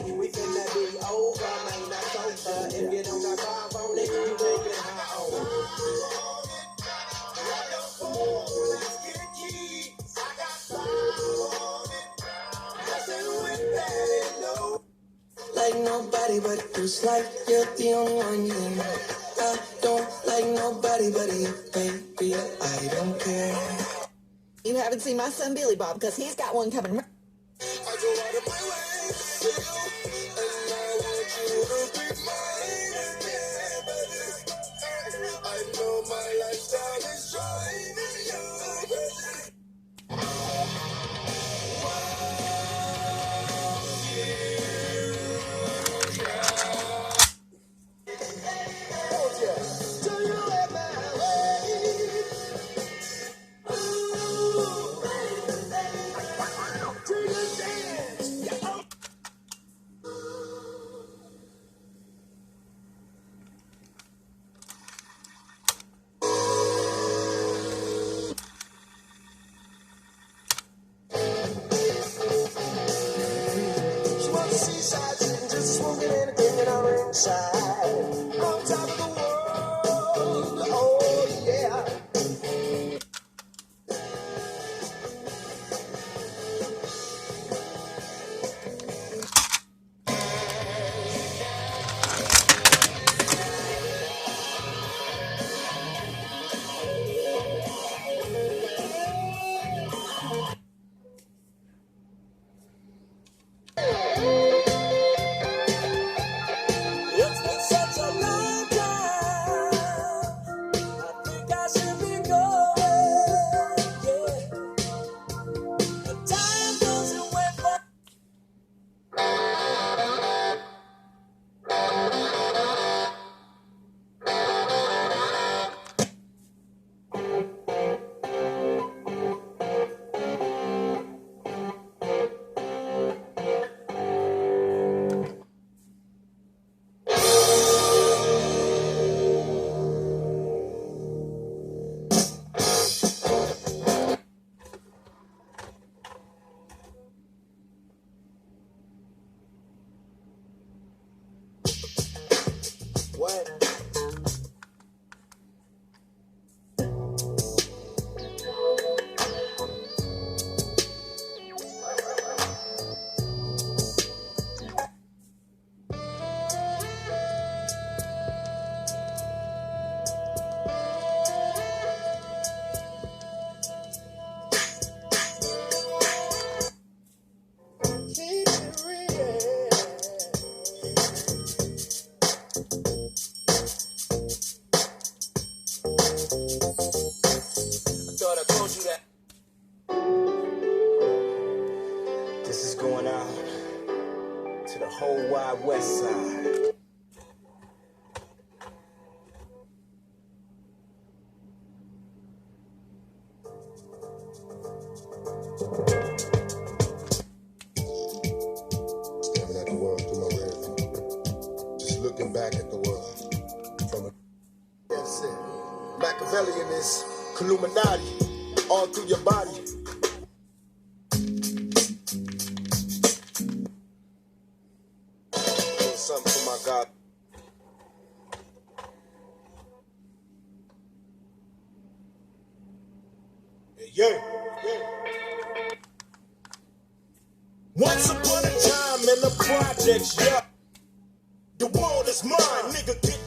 We finna be over, man, I told ya. If you don't got five on it, you make it high on. Let's get a key. I got five on it. Messing with that and no. Like nobody but you, like you're the only one you know. I don't like nobody but you, baby, I don't care. You haven't seen my son Billy Bob, because he's got one coming. I go out of my way for you, and I want you to be mine, baby. I know my lifestyle is driving you crazy. On top of the world, oh yeah. It's been such a long time. I think I should be going. Yeah. The time doesn't wait for. What? This is going out to the whole wide west side. Staring at the world through my rear. Just looking back at the world from a. That's it. Machiavellian is Illuminati all through your body. Something for my God. Yeah. Once upon a time in the projects, yeah. The world is mine, nigga, get